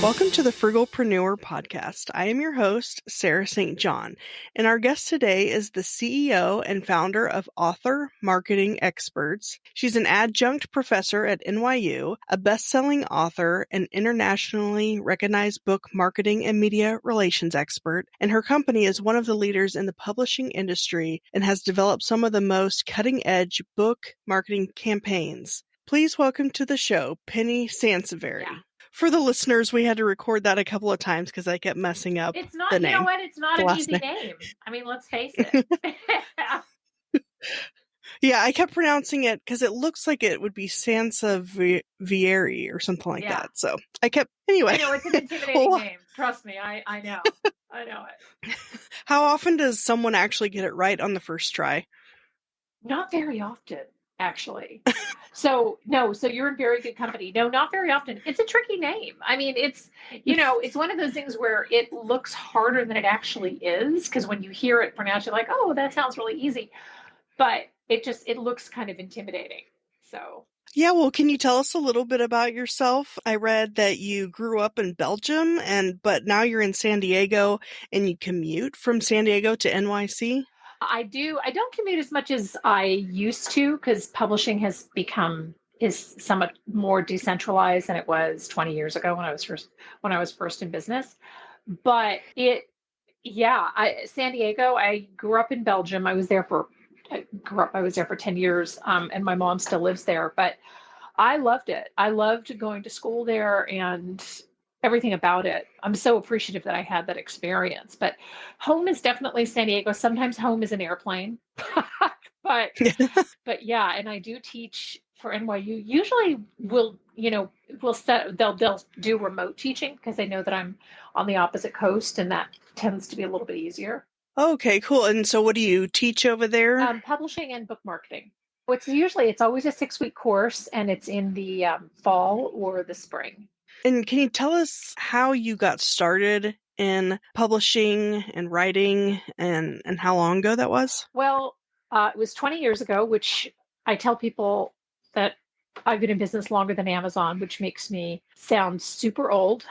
Welcome to the Frugalpreneur podcast. I am your host, Sarah St. John, and our guest today is the CEO and founder of Author Marketing Experts. She's an adjunct professor at NYU, a best-selling author, an internationally recognized book marketing and media relations expert, and her company is one of the leaders in the publishing industry and has developed some of the most cutting-edge book marketing campaigns. Please welcome to the show, Penny Sansevieri. Yeah. For the listeners, we had to record that a couple of times because I kept messing up It's not, the you name. know what? It's not the an last easy name. name. I mean, let's face it. Yeah, I kept pronouncing it because it looks like it would be Sansevieri or something like Yeah. that. So I kept, anyway. I know it's an intimidating Well, name. Trust me, I know. I know it. How often does someone actually get it right on the first try? Not very often, actually. So you're in very good company. No, not very often. It's a tricky name. I mean, it's one of those things where it looks harder than it actually is, because when you hear it pronounced, you're like, oh, that sounds really easy. But it looks kind of intimidating. So Yeah, well, can you tell us a little bit about yourself? I read that you grew up in Belgium, but now you're in San Diego and you commute from San Diego to NYC. I do. I don't commute as much as I used to because publishing is somewhat more decentralized than it was 20 years ago when I was first in business. But San Diego. I grew up in Belgium. I was there for 10 years, and my mom still lives there. But I loved it. I loved going to school there and everything about it. I'm so appreciative that I had that experience. But home is definitely San Diego. Sometimes home is an airplane. but but yeah, and I do teach for NYU. Usually they'll do remote teaching because they know that I'm on the opposite coast, and that tends to be a little bit easier. Okay, cool. And so what do you teach over there? Publishing and book marketing. It's always a 6-week course, and it's in the fall or the spring. And can you tell us how you got started in publishing and writing and how long ago that was? Well, it was 20 years ago, which I tell people that I've been in business longer than Amazon, which makes me sound super old.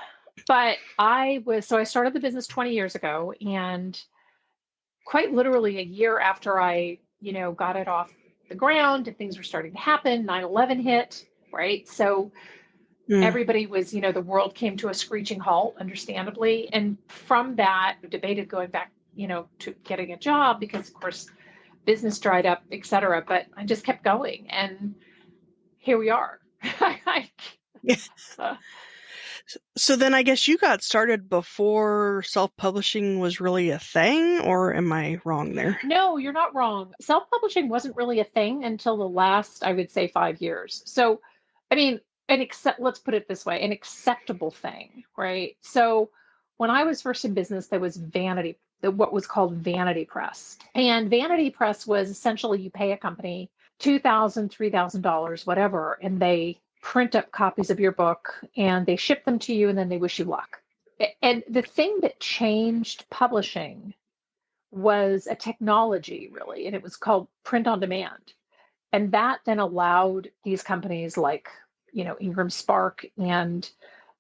But I started the business 20 years ago, and quite literally a year after I, got it off the ground and things were starting to happen, 9/11 hit, right? So everybody was, the world came to a screeching halt, understandably. And from that, debated going back, to getting a job because, of course, business dried up, et cetera. But I just kept going. And here we are. So then I guess you got started before self-publishing was really a thing, or am I wrong there? No, you're not wrong. Self-publishing wasn't really a thing until the last, I would say, 5 years. So, I mean, let's put it this way, an acceptable thing, right? So when I was first in business, there was what was called Vanity Press. And Vanity Press was essentially you pay a company $2,000, $3,000, whatever, and they print up copies of your book and they ship them to you and then they wish you luck. And the thing that changed publishing was a technology, really, and it was called print on demand. And that then allowed these companies like, Ingram Spark and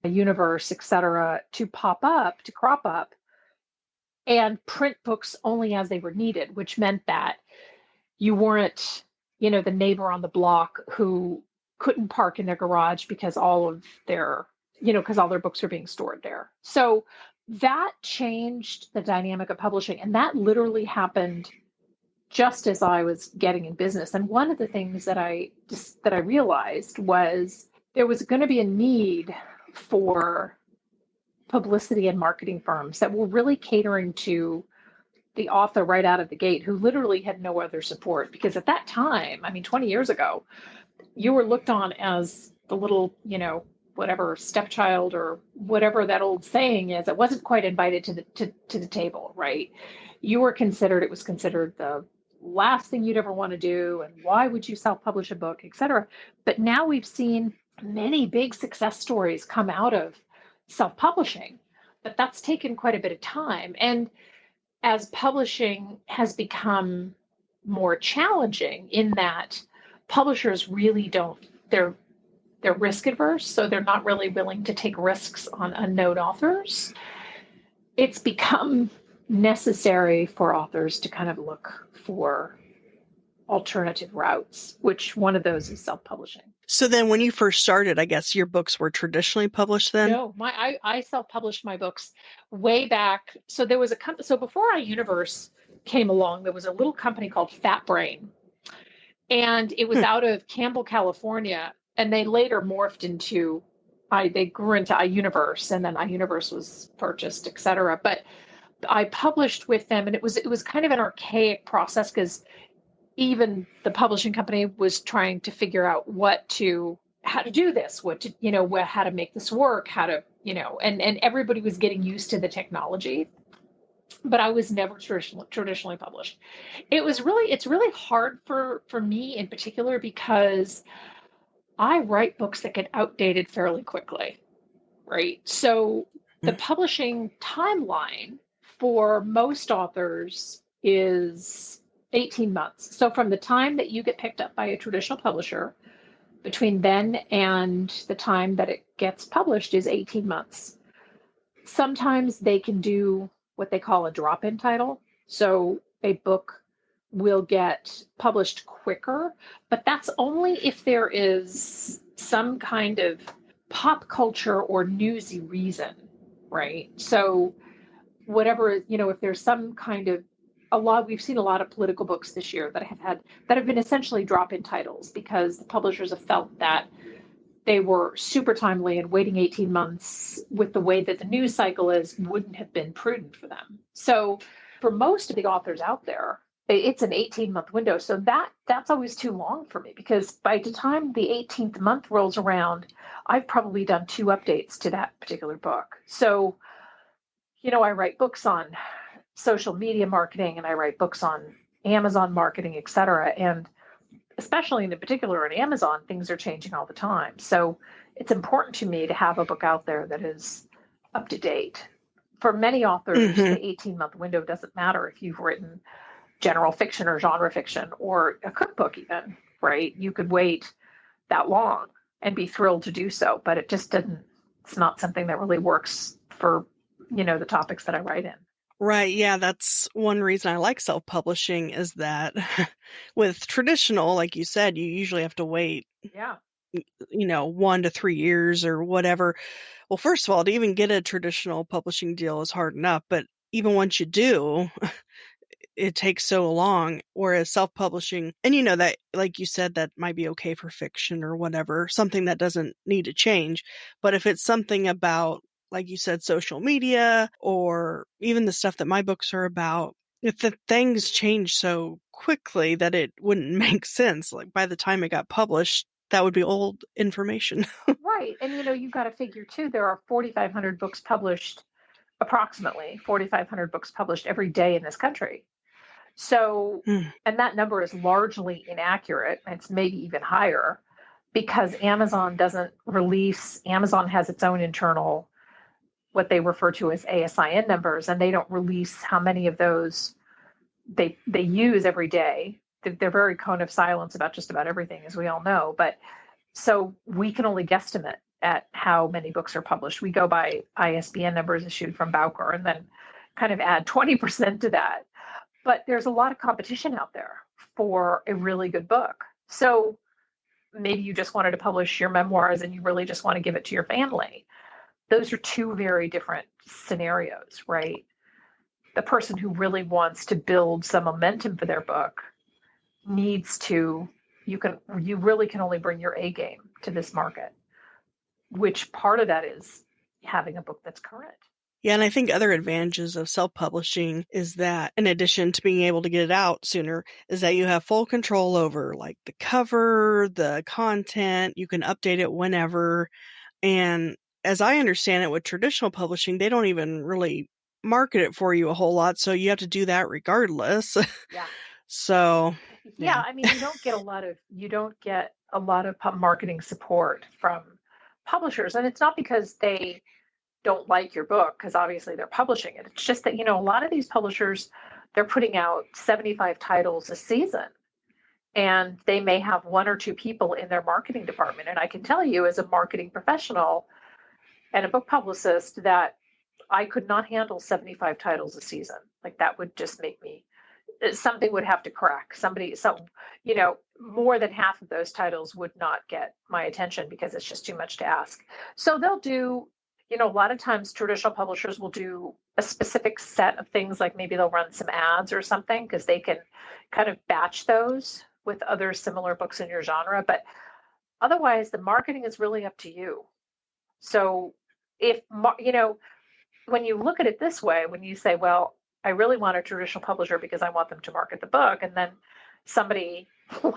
Universe, et cetera, to crop up and print books only as they were needed, which meant that you weren't, the neighbor on the block who couldn't park in their garage because all their books were being stored there. So that changed the dynamic of publishing. And that literally happened just as I was getting in business. And one of the things that I realized was there was going to be a need for publicity and marketing firms that were really catering to the author right out of the gate, who literally had no other support. Because at that time, I mean, 20 years ago, you were looked on as the little, whatever stepchild or whatever that old saying is. It wasn't quite invited to the table, right? It was considered the last thing you'd ever want to do, and why would you self-publish a book, etc. But now we've seen many big success stories come out of self-publishing, but that's taken quite a bit of time. And as publishing has become more challenging in that publishers really don't, they're risk adverse, so they're not really willing to take risks on unknown authors. It's become necessary for authors to kind of look for alternative routes, which one of those is self-publishing. So then when you first started, I guess your books were traditionally published then? No, I self-published my books way back. So there was a company, so before iUniverse came along, there was a little company called Fat Brain, and it was Hmm. out of Campbell, California, and they later morphed into they grew into iUniverse, and then iUniverse was purchased, et cetera. But I published with them, and it was kind of an archaic process because even the publishing company was trying to figure out how to do this, what to, how to make this work, how to, and everybody was getting used to the technology, but I was never traditionally published. It's really hard for me in particular because I write books that get outdated fairly quickly, right? So the publishing timeline for most authors is 18 months. So from the time that you get picked up by a traditional publisher, between then and the time that it gets published is 18 months. Sometimes they can do what they call a drop-in title. So a book will get published quicker, but that's only if there is some kind of pop culture or newsy reason, right? So whatever, if there's some kind of we've seen a lot of political books this year that have been essentially drop-in titles because the publishers have felt that they were super timely and waiting 18 months with the way that the news cycle is wouldn't have been prudent for them. So for most of the authors out there, it's an 18-month window. So that's always too long for me because by the time the 18th month rolls around, I've probably done 2 updates to that particular book. So, I write books on social media marketing and I write books on Amazon marketing, et cetera. And especially in particular on Amazon, things are changing all the time. So it's important to me to have a book out there that is up to date. For many authors, Mm-hmm. the 18-month window doesn't matter if you've written general fiction or genre fiction or a cookbook even, right? You could wait that long and be thrilled to do so, but it's not something that really works for, the topics that I write in. Right, yeah, that's one reason I like self-publishing is that with traditional, like you said, you usually have to wait, Yeah. 1 to 3 years or whatever. Well, first of all, to even get a traditional publishing deal is hard enough, but even once you do, it takes so long. Whereas self-publishing, and that, like you said, that might be okay for fiction or whatever, something that doesn't need to change. But if it's something about, like you said, social media or even the stuff that my books are about, if the things change so quickly that it wouldn't make sense, like by the time it got published, that would be old information. Right. And you've got to figure too, there are 4,500 books published, approximately 4,500 books published every day in this country. So, and that number is largely inaccurate. It's maybe even higher because Amazon has its own internal, what they refer to as ASIN numbers, and they don't release how many of those they use every day. They're very cone of silence about just about everything, as we all know. But so we can only guesstimate at how many books are published. We go by ISBN numbers issued from Bowker and then kind of add 20% to that. But there's a lot of competition out there for a really good book. So maybe you just wanted to publish your memoirs and you really just want to give it to your family. Those are 2 very different scenarios, right? The person who really wants to build some momentum for their book needs to you really can only bring your A game to this market, which part of that is having a book that's current. Yeah, and I think other advantages of self-publishing is that, in addition to being able to get it out sooner, is that you have full control over like the cover, the content, you can update it whenever. And as I understand it, with traditional publishing, they don't even really market it for you a whole lot, so you have to do that regardless. Yeah. So, Yeah, yeah. I mean, you don't get a lot of marketing support from publishers, and it's not because they don't like your book, because obviously they're publishing it. It's just that, a lot of these publishers, they're putting out 75 titles a season. and they may have one or two people in their marketing department. And I can tell you, as a marketing professional and a book publicist, that I could not handle 75 titles a season. Like, that would just make me, something would have to crack. More than half of those titles would not get my attention because it's just too much to ask. So they'll do, a lot of times traditional publishers will do a specific set of things, like maybe they'll run some ads or something because they can kind of batch those with other similar books in your genre. But otherwise, the marketing is really up to you. So if, when you look at it this way, when you say, well, I really want a traditional publisher because I want them to market the book, and then somebody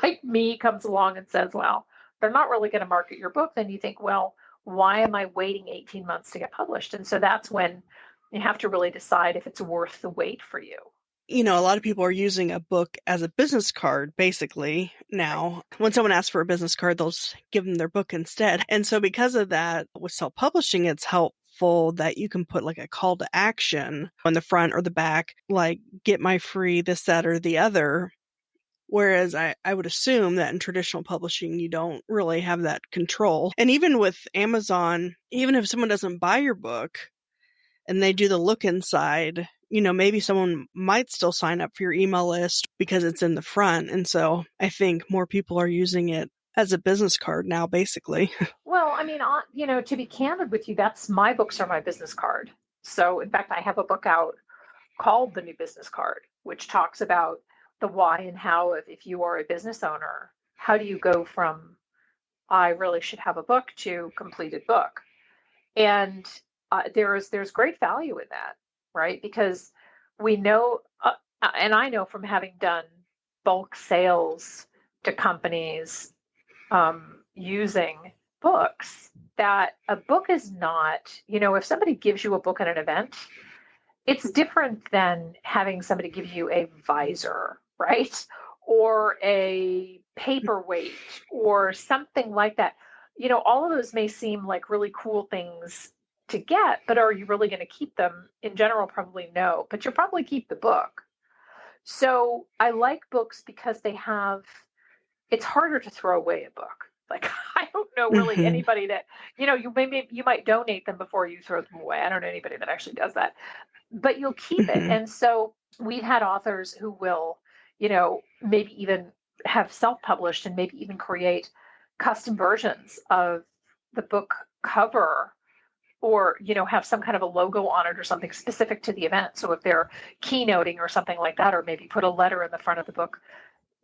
like me comes along and says, well, they're not really going to market your book, then you think, well, why am I waiting 18 months to get published? And so that's when you have to really decide if it's worth the wait for you. A lot of people are using a book as a business card, basically, now. Right. When someone asks for a business card, they'll just give them their book instead. And so because of that, with self-publishing, it's helpful that you can put like a call to action on the front or the back, like get my free this, that, or the other. Whereas I would assume that in traditional publishing, you don't really have that control. And even with Amazon, even if someone doesn't buy your book and they do the look inside, maybe someone might still sign up for your email list because it's in the front. And so I think more people are using it as a business card now, basically. Well, I mean, to be candid with you, that's my books are my business card. So, in fact, I have a book out called The New Business Card, which talks about the why and how of, if you are a business owner, how do you go from I really should have a book to completed book? And there's great value in that, right? Because we know, and I know from having done bulk sales to companies using books, that a book is not, if somebody gives you a book at an event, it's different than having somebody give you a visor, right? Or a paperweight or something like that. All of those may seem like really cool things to get, but are you really going to keep them? In general, probably no, but you'll probably keep the book. So I like books because it's harder to throw away a book. Like, I don't know really Mm-hmm. anybody that, you might donate them before you throw them away. I don't know anybody that actually does that, but you'll keep it. Mm-hmm. And so we've had authors who will, maybe even have self-published and maybe even create custom versions of the book cover, or, have some kind of a logo on it or something specific to the event. So if they're keynoting or something like that, or maybe put a letter in the front of the book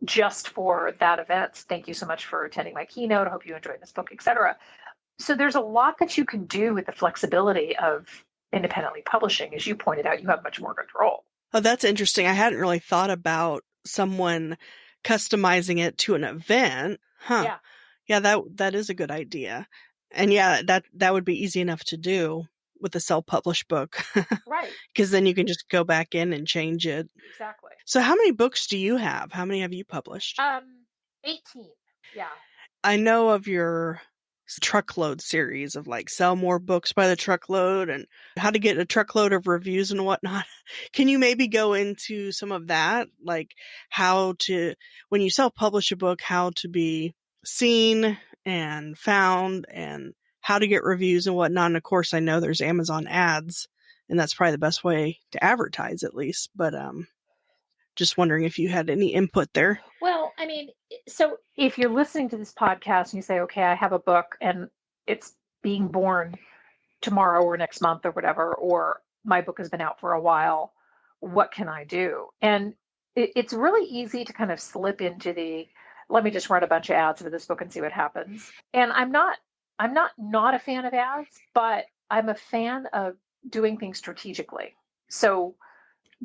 just for that event. Thank you so much for attending my keynote. I hope you enjoyed this book, etc. So there's a lot that you can do with the flexibility of independently publishing. As you pointed out, you have much more control. Oh, that's interesting. I hadn't really thought about someone customizing it to an event. Huh. Yeah, Yeah, that is a good idea. And yeah, that would be easy enough to do with a self-published book right. because then you can just go back in and change it. Exactly. So how many books do you have? How many have you published? 18. Yeah. I know of your truckload series of like sell more books by the truckload and how to get a truckload of reviews and whatnot. Can you maybe go into some of that? Like how to, when you self-publish a book, how to be seen and found and how to get reviews and whatnot. And of course, I know there's Amazon ads and that's probably the best way to advertise at least. But just wondering if you had any input there. Well, I mean, so if you're listening to this podcast and you say, okay, I have a book and it's being born tomorrow or next month or whatever, or my book has been out for a while, what can I do? And it's really easy to kind of slip into let me just run a bunch of ads for this book and see what happens. And I'm not a fan of ads, but I'm a fan of doing things strategically. So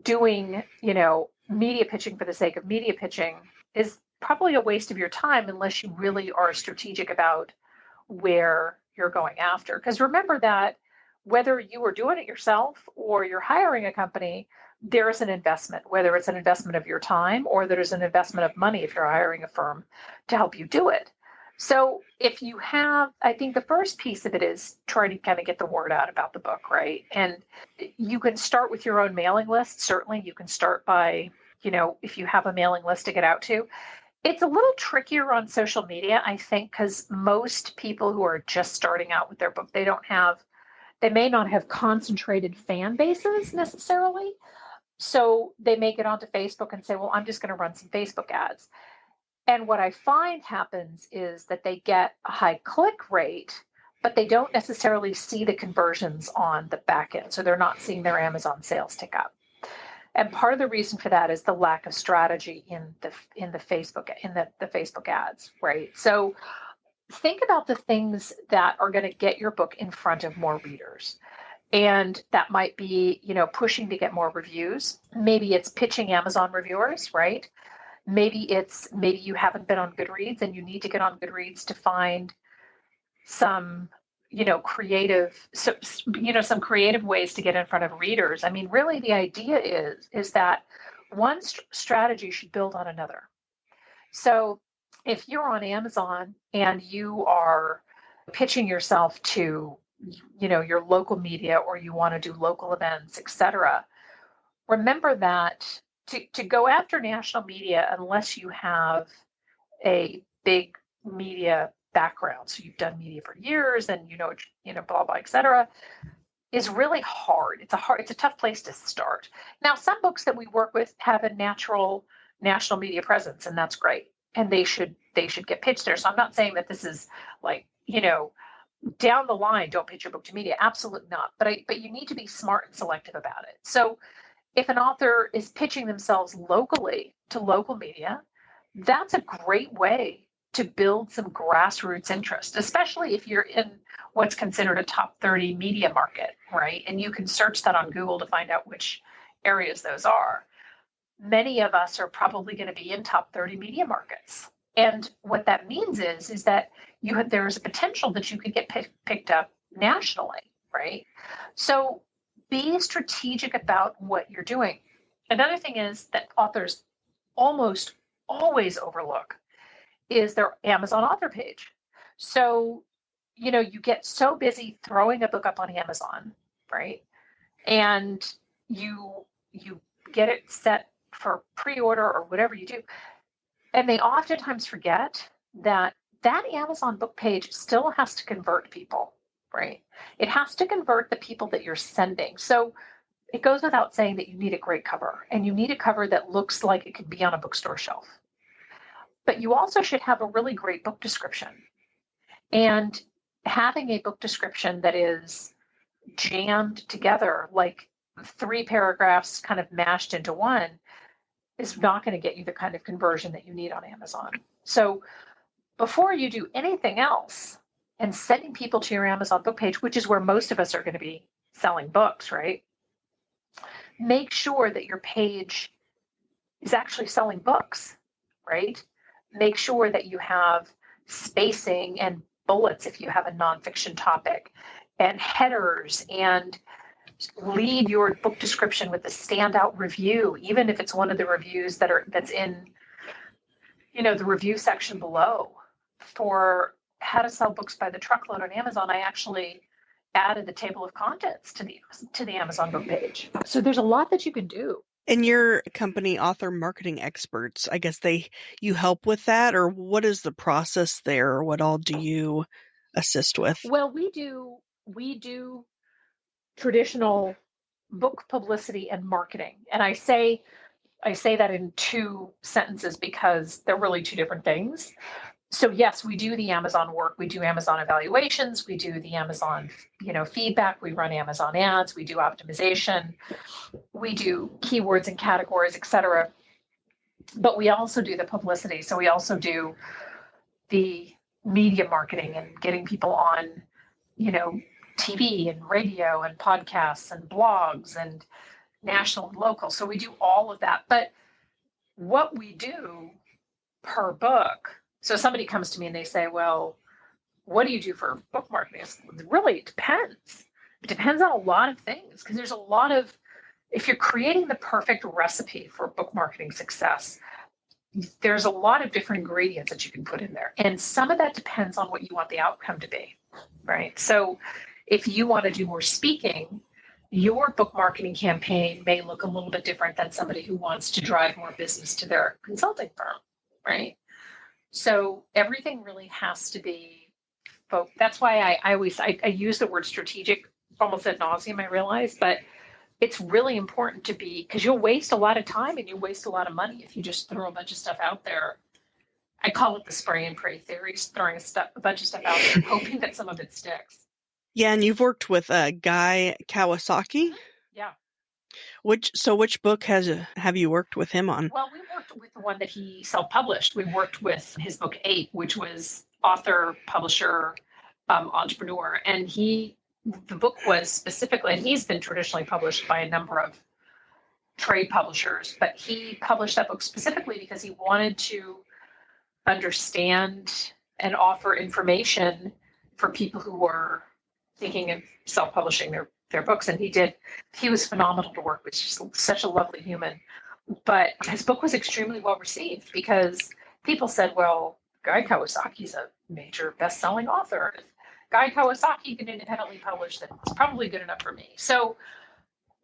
doing, media pitching for the sake of media pitching is probably a waste of your time unless you really are strategic about where you're going after. Because remember that whether you are doing it yourself or you're hiring a company, there's an investment, whether it's an investment of your time or there's an investment of money if you're hiring a firm to help you do it. So if you have, I think the first piece of it is trying to kind of get the word out about the book, right? And you can start with your own mailing list. Certainly you can start by, if you have a mailing list to get out to. It's a little trickier on social media, I think, because most people who are just starting out with their book, they may not have concentrated fan bases necessarily. So they may get onto Facebook and say, well, I'm just going to run some Facebook ads. And what I find happens is that they get a high click rate, but they don't necessarily see the conversions on the back end. So they're not seeing their Amazon sales tick up. And part of the reason for that is the lack of strategy in the Facebook ads, right? So think about the things that are going to get your book in front of more readers. And that might be, pushing to get more reviews. Maybe it's pitching Amazon reviewers, right? Maybe you haven't been on Goodreads and you need to get on Goodreads to find some, some creative ways to get in front of readers. I mean, really the idea is that one strategy should build on another. So if you're on Amazon and you are pitching yourself to, your local media, or you want to do local events, etc., remember that to go after national media, unless you have a big media background, so you've done media for years and blah blah, etc., is really hard. It's a tough place to start. Now, some books that we work with have a natural national media presence, and that's great, and they should get pitched there. So I'm not saying that this is like, down the line, don't pitch your book to media. Absolutely not. But you need to be smart and selective about it. So if an author is pitching themselves locally to local media, that's a great way to build some grassroots interest, especially if you're in what's considered a top 30 media market, right? And you can search that on Google to find out which areas those are. Many of us are probably going to be in top 30 media markets. And what that means is that there's a potential that you could get picked up nationally, right? So be strategic about what you're doing. Another thing is that authors almost always overlook is their Amazon author page. So, you get so busy throwing a book up on Amazon, right? And you get it set for pre-order or whatever you do. And they oftentimes forget that Amazon book page still has to convert people, right? It has to convert the people that you're sending. So it goes without saying that you need a great cover, and you need a cover that looks like it could be on a bookstore shelf. But you also should have a really great book description. And having a book description that is jammed together, like 3 paragraphs kind of mashed into one, is not going to get you the kind of conversion that you need on Amazon. So before you do anything else and sending people to your Amazon book page, which is where most of us are going to be selling books, right? Make sure that your page is actually selling books, right? Make sure that you have spacing and bullets if you have a nonfiction topic, and headers, and lead your book description with a standout review, even if it's one of the reviews that's in, the review section below. For how to sell books by the truckload on Amazon, I actually added the table of contents to the Amazon book page. So there's a lot that you can do. And your company, Author Marketing Experts, I guess you help with that, or what is the process there? Or what all do you assist with? Well, we do traditional book publicity and marketing. And I say that in 2 sentences because they're really 2 different things. So yes, we do the Amazon work. We do Amazon evaluations. We do the Amazon, feedback. We run Amazon ads. We do optimization. We do keywords and categories, etc. But we also do the publicity. So we also do the media marketing and getting people on, TV and radio and podcasts and blogs and national and local. So we do all of that. But what we do per book, so somebody comes to me and they say, well, what do you do for book marketing? It depends. It depends on a lot of things, because there's a lot of, if you're creating the perfect recipe for book marketing success, there's a lot of different ingredients that you can put in there. And some of that depends on what you want the outcome to be, right? So if you want to do more speaking, your book marketing campaign may look a little bit different than somebody who wants to drive more business to their consulting firm, right? So everything really has to be that's why I always I use the word strategic almost ad nauseum, I realize, but it's really important to be, because you'll waste a lot of time and you waste a lot of money if you just throw a bunch of stuff out there. I call it the spray and pray theory, throwing a bunch of stuff out there and hoping that some of it sticks. Yeah, and you've worked with Guy Kawasaki. Yeah. Which book have you worked with him on? Well, we worked with the one that he self-published. We worked with his book Eight, which was author, publisher, entrepreneur, and the book was specifically, and he's been traditionally published by a number of trade publishers, but he published that book specifically because he wanted to understand and offer information for people who were thinking of self-publishing their books. And he was phenomenal to work with, just such a lovely human. But his book was extremely well received because people said, well, Guy Kawasaki's a major best-selling author. If Guy Kawasaki can independently publish, then it's probably good enough for me. So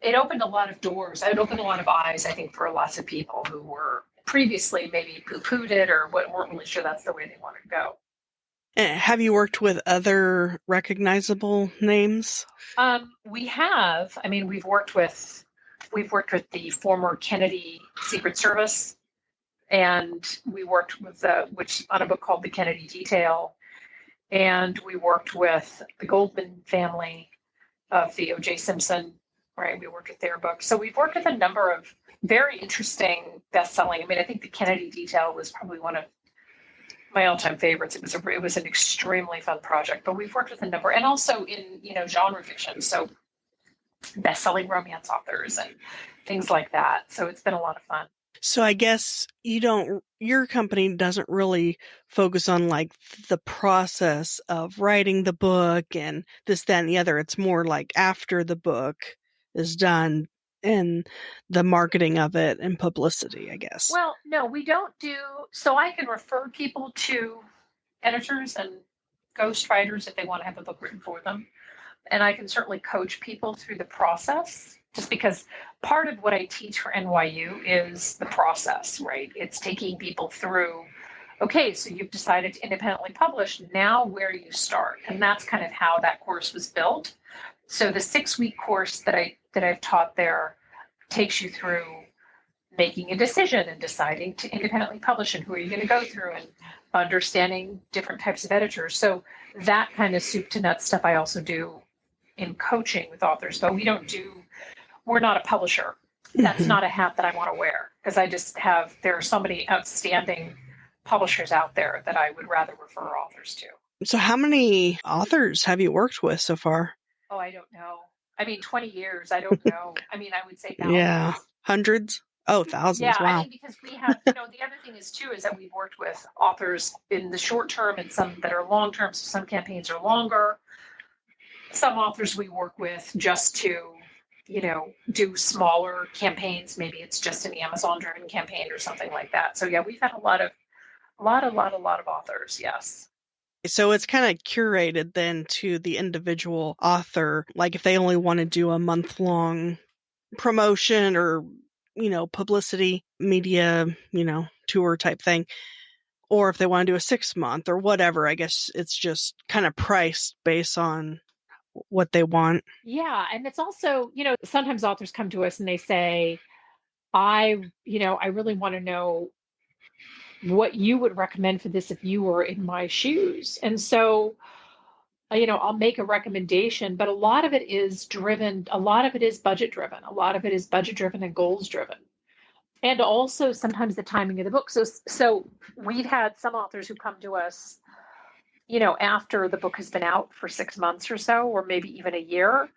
it opened a lot of doors. It opened a lot of eyes, I think, for lots of people who were previously maybe poo-pooed it or weren't really sure that's the way they wanted to go. Have you worked with other recognizable names? We have. I mean, we've worked with the former Kennedy Secret Service, and we worked with which on a book called The Kennedy Detail, and we worked with the Goldman family of the O.J. Simpson. Right, we worked with their book. So we've worked with a number of very interesting best-selling. I mean, I think The Kennedy Detail was probably one of my all-time favorites. It was an extremely fun project. But we've worked with a number, and also in genre fiction, so best-selling romance authors and things like that. So it's been a lot of fun. So I guess your company doesn't really focus on like the process of writing the book and this, that, and the other. It's more like after the book is done and the marketing of it and publicity, I guess. Well, no, we don't do, so I can refer people to editors and ghostwriters if they want to have a book written for them. And I can certainly coach people through the process, just because part of what I teach for NYU is the process, right? It's taking people through, okay, so you've decided to independently publish, now where do you start? And that's kind of how that course was built. So the 6-week course that I've taught there takes you through making a decision and deciding to independently publish and who are you going to go through and understanding different types of editors. So that kind of soup to nuts stuff I also do in coaching with authors, but we're not a publisher. That's not a hat that I want to wear, because there are so many outstanding publishers out there that I would rather refer authors to. So how many authors have you worked with so far? Oh, I don't know. I mean, 20 years, I don't know. I mean, I would say thousands. Yeah, hundreds? Oh, thousands. Yeah, wow. I mean, because we have, the other thing is too, is that we've worked with authors in the short term and some that are long term. So some campaigns are longer. Some authors we work with just to, do smaller campaigns. Maybe it's just an Amazon driven campaign or something like that. So yeah, we've had a lot of authors. Yes. So it's kind of curated then to the individual author. Like if they only want to do a month-long promotion or, publicity media, tour type thing, or if they want to do a 6-month or whatever, I guess it's just kind of priced based on what they want. Yeah. And it's also, sometimes authors come to us and they say, I really want to know what you would recommend for this if you were in my shoes. And so, I'll make a recommendation, but a lot of it is budget driven. A lot of it is budget driven and goals driven. And also sometimes the timing of the book. So we've had some authors who come to us, after the book has been out for 6 months or so, or maybe even a year.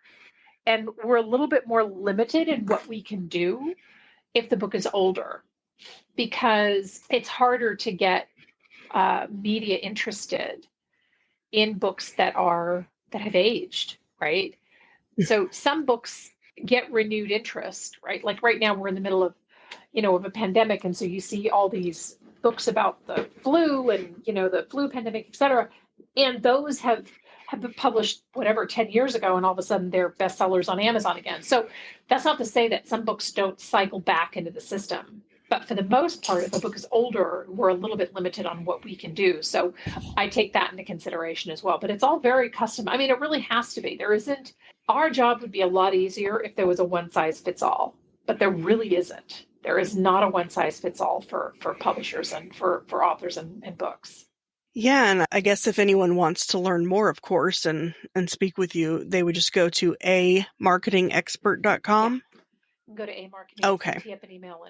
And we're a little bit more limited in what we can do if the book is older, because it's harder to get media interested in books that have aged, right? So some books get renewed interest, right? Like right now we're in the middle of, of a pandemic. And so you see all these books about the flu and, the flu pandemic, et cetera. And those have been published, 10 years ago, and all of a sudden they're bestsellers on Amazon again. So that's not to say that some books don't cycle back into the system. But for the most part, if a book is older, we're a little bit limited on what we can do. So I take that into consideration as well. But it's all very custom. I mean, it really has to be. There isn't, our job would be a lot easier if there was a one size fits all, but there really isn't. There is not a one size fits all for publishers and for authors and books. Yeah, and I guess if anyone wants to learn more, of course, and speak with you, they would just go to Yeah. amarketingexpert.com. Go to A Marketing and Okay. tee up an email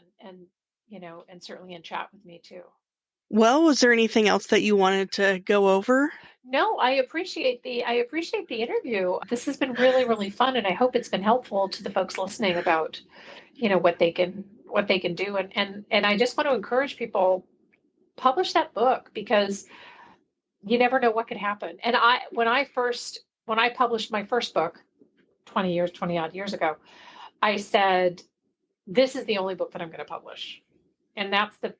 and certainly in chat with me too. Well, was there anything else that you wanted to go over? No, I appreciate the interview. This has been really, really fun, and I hope it's been helpful to the folks listening about, what they can do. And I just want to encourage people, publish that book because you never know what could happen. And when I published my first book 20 odd years ago, I said, this is the only book that I'm going to publish. And that's the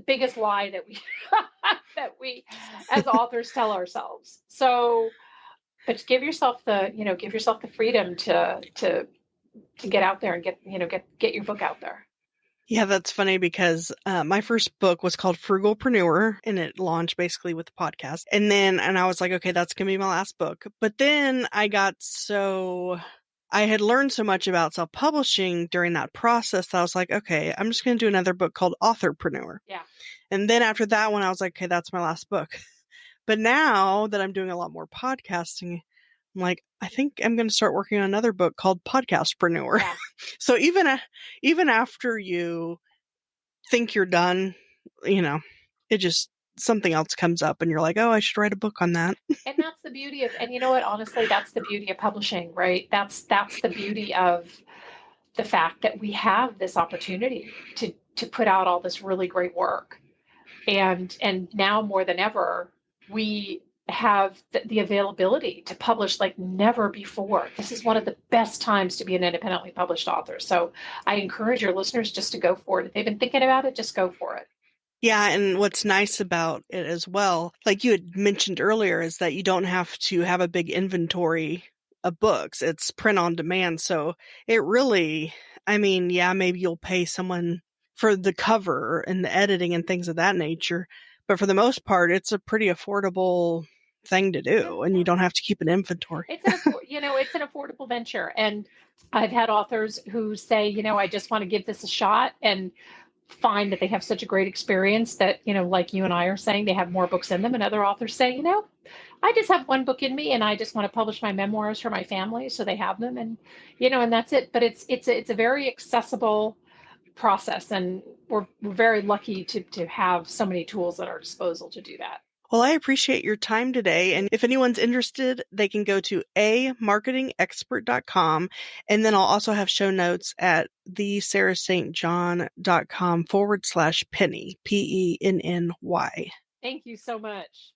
biggest lie that we that we as authors tell ourselves. So, but give yourself the freedom to get out there and get your book out there. Yeah, that's funny because my first book was called Frugalpreneur, and it launched basically with the podcast. And I was like, okay, that's going to be my last book. But then I had learned so much about self-publishing during that process that I was like, okay, I'm just going to do another book called Authorpreneur. Yeah. And then after that one, I was like, okay, that's my last book. But now that I'm doing a lot more podcasting, I'm like, I think I'm going to start working on another book called Podcastpreneur. Yeah. So even after you think you're done, it just something else comes up and you're like, oh, I should write a book on that. And that's the beauty of, and you know what, honestly, that's the beauty of publishing, right? That's the beauty of the fact that we have this opportunity to put out all this really great work. And now more than ever, we have the availability to publish like never before. This is one of the best times to be an independently published author. So I encourage your listeners just to go for it. If they've been thinking about it, just go for it. Yeah, and what's nice about it as well, like you had mentioned earlier, is that you don't have to have a big inventory of books. It's print on demand. So it really, I mean, yeah, maybe you'll pay someone for the cover and the editing and things of that nature. But for the most part, it's a pretty affordable thing to Yeah, do, and yeah. you don't have to keep an inventory. It's an affordable venture. And I've had authors who say, I just want to give this a shot, and find that they have such a great experience that, like you and I are saying, they have more books in them. And other authors say, I just have one book in me and I just want to publish my memoirs for my family. So they have them, and that's it. But it's a very accessible process. And we're very lucky to have so many tools at our disposal to do that. Well, I appreciate your time today. And if anyone's interested, they can go to amarketingexpert.com. And then I'll also have show notes at thesarahstjohn.com/penny, Penny. Thank you so much.